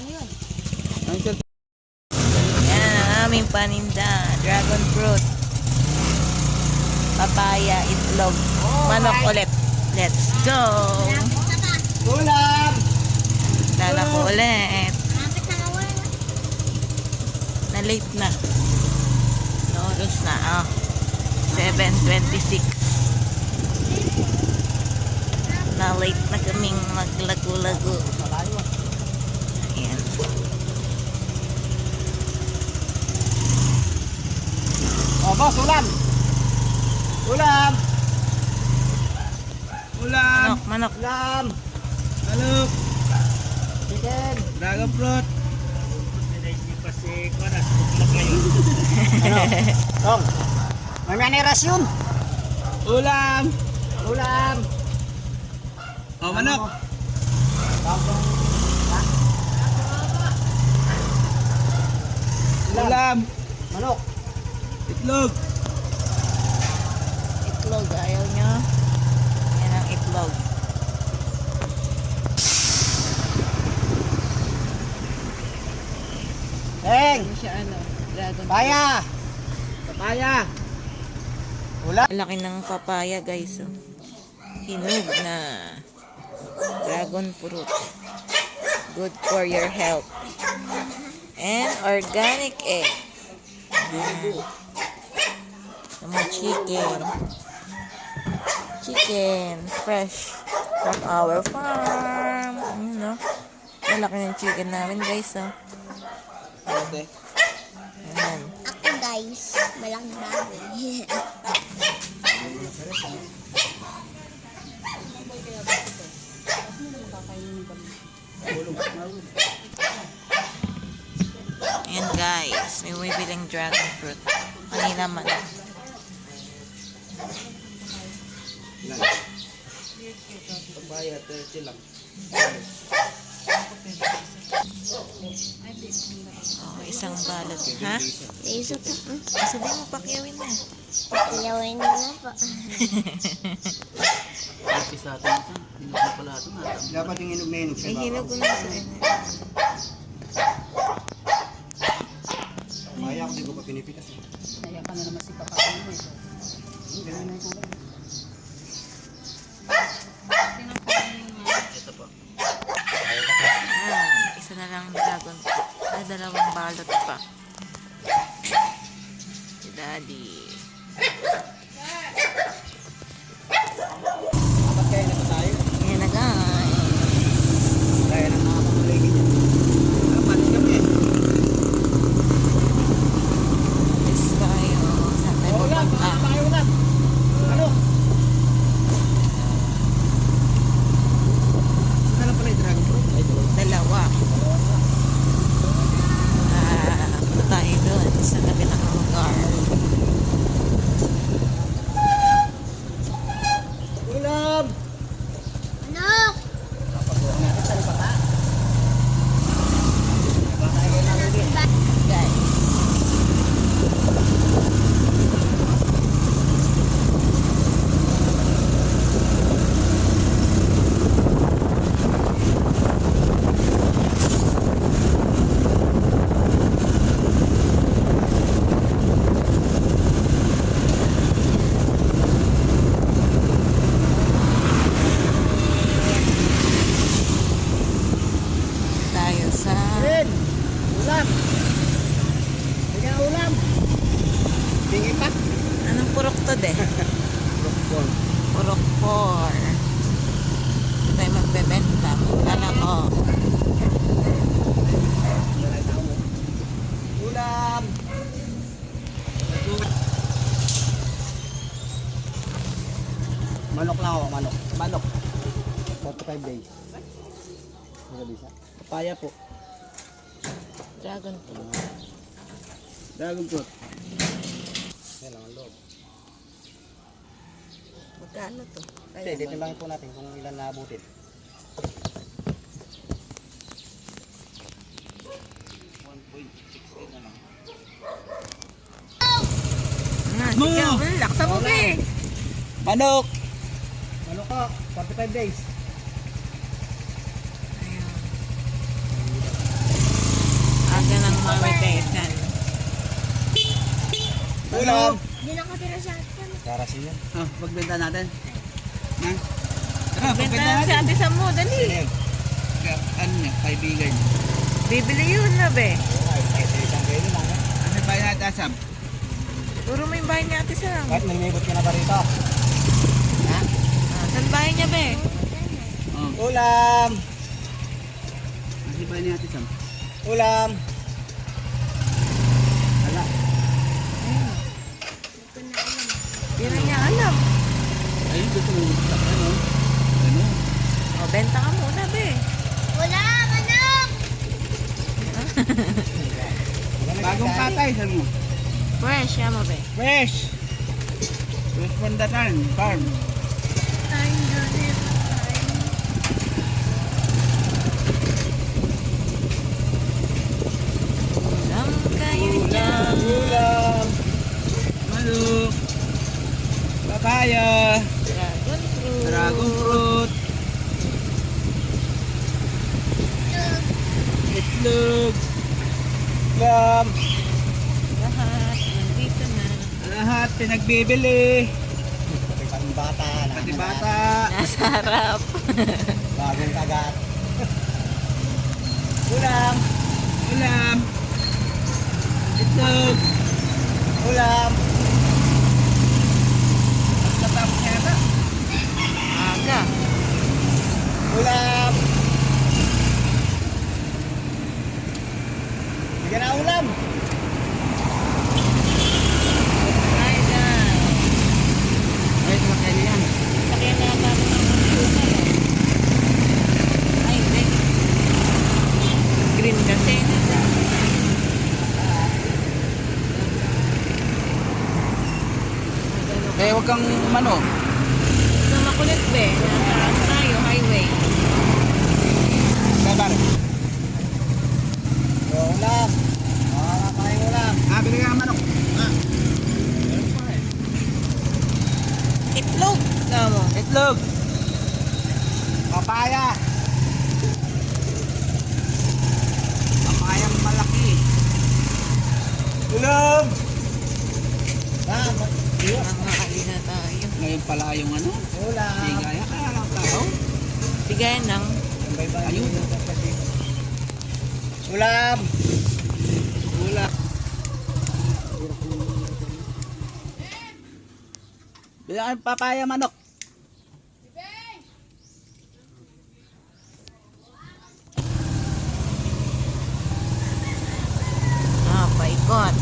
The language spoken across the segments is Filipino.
Ano yun? Yan ang aming paninda. Dragon fruit. Papaya, itlog. Manok ulit. Let's go! Ulam! Dala ko ulit. Kapit na wala. Na late na. Oras na. 7:26. Na late na kaming maglago-lago. Ayan. Oh, boss, ulam! Ulam! Ulam! Manok. Ulam! Manok! Chicken! Dragon fruit. Ano? Tong! May manerasyon! Ulam. Ulam! Oh, manok. Ulam. Manok! Itlog. Itlog. Ayaw nyo? Yan ang itlog. Heng! Ano siya Dragon Paya! Papaya. Ulam! Laki ng papaya guys. Hinog na dragon fruit. Good for your health. And organic egg. Some chicken. Chicken. Fresh. From our farm. Ayun, no? Malaki ng chicken namin guys. Ate. Ayan. Ako guys, malang baboy. Ayan guys, may bibiling dragon fruit. Kanina man. Papaya, 30 lang. Oh, isang balot. Ha? Isa pa. Sabi mo, pakyawin mo. Ilawin na na po. Ate sa atin. Hinog na pala ito na. Dapat yung hinog na hinog Ay, hinog ko na sa inyo. Maya ako, di ko pa pinipitas. Kaya ka na naman si Papa mo eh. Ganun na yung kulay. Ito po. Isa na lang dragon fruit. Ay, dalawang balot pa. Si Daddy. Dapat kaya na tayo. Ayan na guys. Kaya na mga pamuligi niya. Dapat kami. Yes tayo. Saan tayo pupunta? ulam! Ano? Saan na pala yung dragon fruit? Dalawa. Punta tayo doon sa kabilang lugar. Ulam! Manok! Napakuha natin sa lipata. Guys. Tayo sa Rin! Ulam! Bigyan ng ulam! Tingin pa? anong purok to de? Rockball. Purok 4. Ito tayo magbebenta. Magkala ko. Ulam! Manok lang ako, manok. Manok. 45 days. Ano bisa? Papaya po. Dragon fruit. Dragon fruit. Yan lang ang loob. Magkano to? Hindi, ditimbangin po natin kung ilan naabutin. Ikaw, laksa mo ba eh. Manok. Manok ko, 45 days. Ayun. mamitesan. Ulam. Hindi nakatira sa atin. Karasin yan. Oh, pagbenta natin. Ha? Tara, Benta pagbenta na si natin. Ate Sam mo, dali. Kaya, ano niya, kaibigan niya. Bibili yun na be. Ay, sa isang kayo lang. Ano ba yung atasam? Puro mo yung bahay ni Ate Sam. Kahit nanginibot ka na ba rito? Ha? Saan bahay niya be? Oh. Ulam! Ano ba yung atasam? Ulam! Hala. Hindi na niya alam. Ayun, gusto mo gusto. Ano? Ano? O, benta ka muna be. Wala, manok! Bagong patay, saan mo? Fresh, yan mo be. Fresh! Fresh from the farm. Ulam kayo dyan. Ulam! Manok. Papaya. Dragon fruit. Dragon fruit. Itlog. Ulam! Lahat, nandito na. Lahat pinagbibili. Pati pang bata. Pati bata. Nasa harap. Bagong kagat. Ulam! Ulam. Itlog. Ulam! Tatapos yata. Aga. Ulam! Bigyan na ulam! Hi guys. Ay, kumakaya yan. Sakyan na yata ako ng computer. Ay, hindi. Green kasi. Kaya huwag kang mano. Sa makulit be, nasa ano tayo, highway. Kabar. Ulam! Makakakain ulam! Bili ka ng manok. Itlog. Tama. Itlog. Papaya. Papayang malaki. Ulam! Ulam! Makakain na tayo. Ngayon pala yung ano. Ulam! Bigaya kaya lang tao. Bigayan ng Ayun! Ulam! Ulam. Bili ka ng papaya manok. paikot.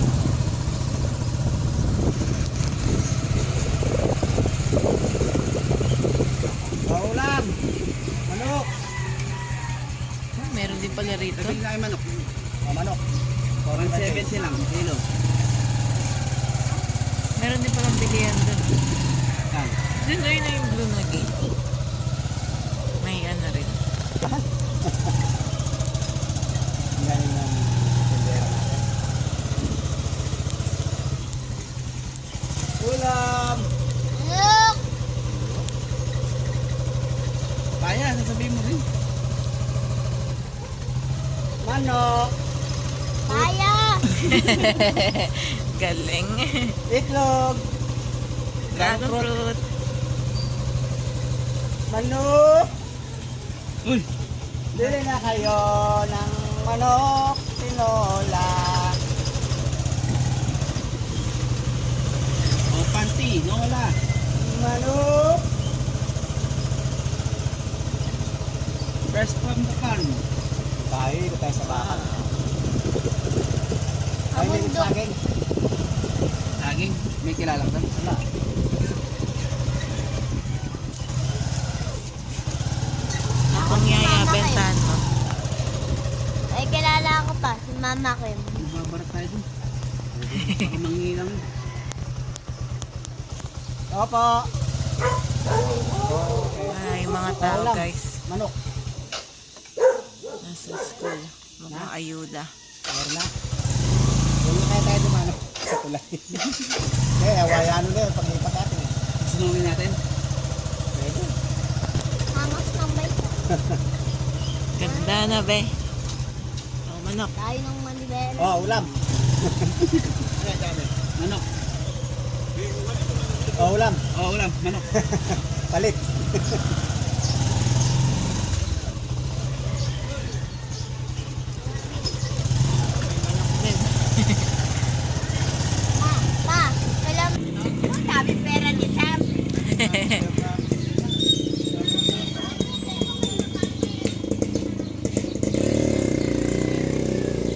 Ulam! Manok! Meron din pala rito. Bili ka ng manok. Manok! 170 lang kilo. Meron din palang bilihan doon. Yan. Doon na yung blue na gate. May ano rin. Ang galing ng tindera natin. Ulam! Manok! Kaya, sasabihin mo rin. Manok! Kaya! Galing. Itlog! Dragon fruit. Manok! Uy! Bili na kayo ng manok tinola. O, panty. No, wala. Manok! Fresh from the farm. Tayo, dito tayo sa bakan. Ay, may Abundok. saging. Saging. May kilala ka. Wala. Akong yaya bentahan mo. Ay, kilala ko pa, si Mama Kim. Magbabarat tayo dun. Baka mangilang. Opo. Ay, mga tao Ulam. guys. Manok. Nasa school. Mukhang ayuda. Meron na. Hindi kaya tayo dumano sa tulay. Eh, awayano na yun. Pag-ipat natin. Sunungin natin. Pwede. Hangas ng bike. Ganda na be. Oh, manok. Tayo ng malilim. Bel. Oh, ulam. Manok. Oh, ulam. Oh, ulam. Manok. Palit. Pa, alam mo, sabi pera ni Sam.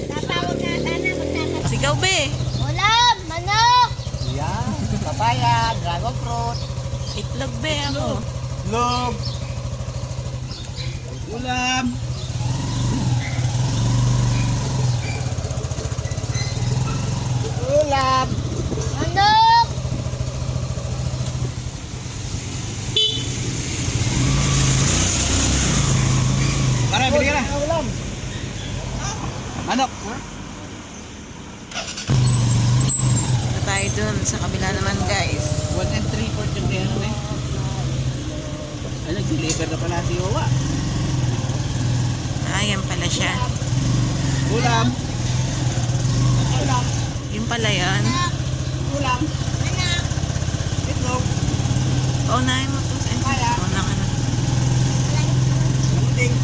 Tatawag nga sana, magtatawag. Sigaw, be. Ulam, manok. Yan. Papaya, dragon fruit. Itlog, be, ako. Log. Ulam. Ulam. Manok. Pare, bili ka na. Ulam. Manok. Punta tayo dun sa kabila naman, guys. 1 and 3/4 yung kaya eh. Ay, nag-deliver na pala si Wawa. Ayan pala siya. Ulam. Yung pala yan. Ulam. Itlog. Paunahin mo to. Pauna ka na. Lambing.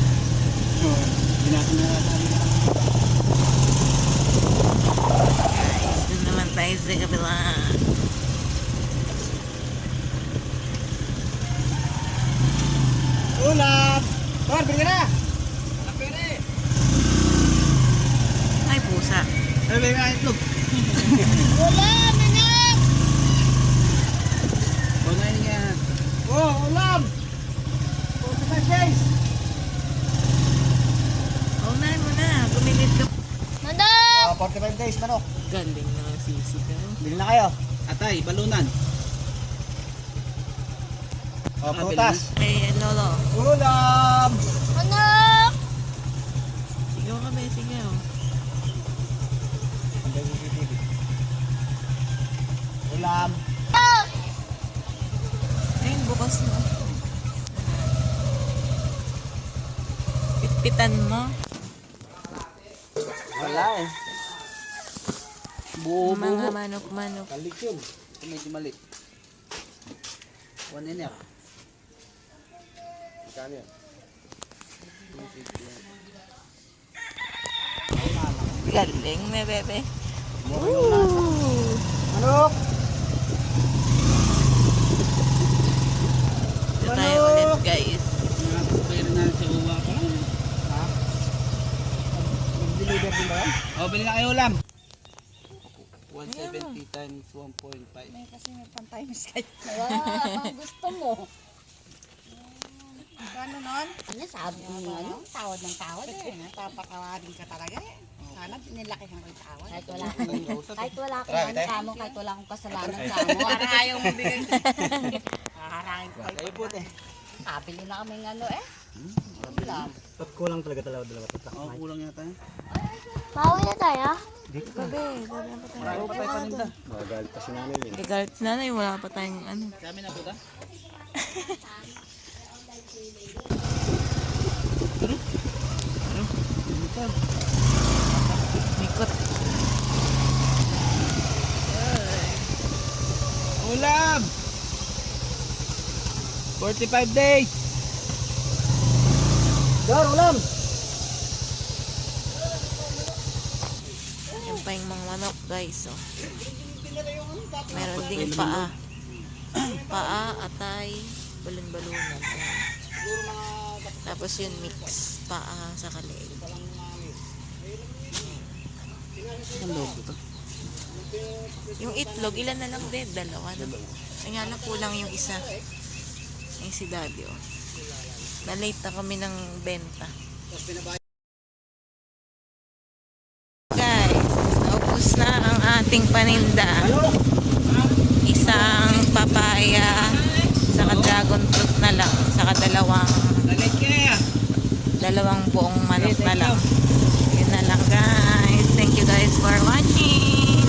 Oh, binasa na natin. Guys, dun naman tayo sa kabila. Ulam. Par, bili ka na. Ay, pusa. Ay, bili ka itlog. Ulam, manok. Bunayin nga. Oh, ulam. 45 days. Paunahin mo na. Gumilit ka. Manok. Oh, 45 days, manok. Galing naman sisigaw. Bili na kayo. Atay, balunan. Oh, Ah, prutas. Hey, Lolo. Ulam. Manok. Sigaw ka ba? Sigaw. Ang dami CCTV. Ulam. Ayun, bukas mo. Pitpitan mo. Wala eh. Buo, Mga manok-manok. Kalik yun. Ito medyo mali. 1 and a half. Kano yan? Galing na, bebe. Manok. Ito tayo ulit, guys. Nakakasapay rin natin si Uwa ko. Ha? Mag-deliver din ba yan? Oh, bili na kayo ulam. 170 times 1.5. Kasi may pantay miskay. Wow, ang gusto mo. Gano nun? Ano sabi mo? Ano? Tawad ng tawad eh. Napapakawarin ka talaga eh. Sana nilakihan ko yung tawad. Kahit wala akong kahit wala akong Tara, ano tayo. sa mo, kahit wala akong kasalanan sa mo. Parang ayaw mo bigay. Kakarangin ko kayo. Kayo po eh. Kabili na kaming ano eh. Ulam. Ba't kulang talaga dalawa ito? Oh, kulang yata. Pauwi na tayo? Bebe, dali pa tayo. Marami pa tayo paninda. Magalit pa si nanay yun. Gagalit si nanay, wala pa tayong ano. Kami na po ta. Mikot. Ulam! 45 days! Dar, ulam! Yan pa yung mga manok, guys. Oh. Meron ding paa. Paa, atay, balon-balunan. Ayan. Tapos yun, mix. Paa sa kaliig. Ang loob ito. Yung itlog, ilan na lang din? Dalawa. Kaya lang kulang yung isa. Yung si daddy, oh. Na-late na kami ng benta. Guys, naubos na ang ating paninda. Isang papaya, saka dragon fruit na lang, saka Dalit kaya! dalawang buong manok na lang. Yun na lang, guys. Thank you guys for watching.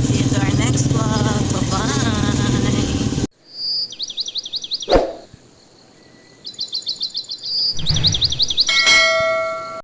See you to our next vlog. Bye-bye.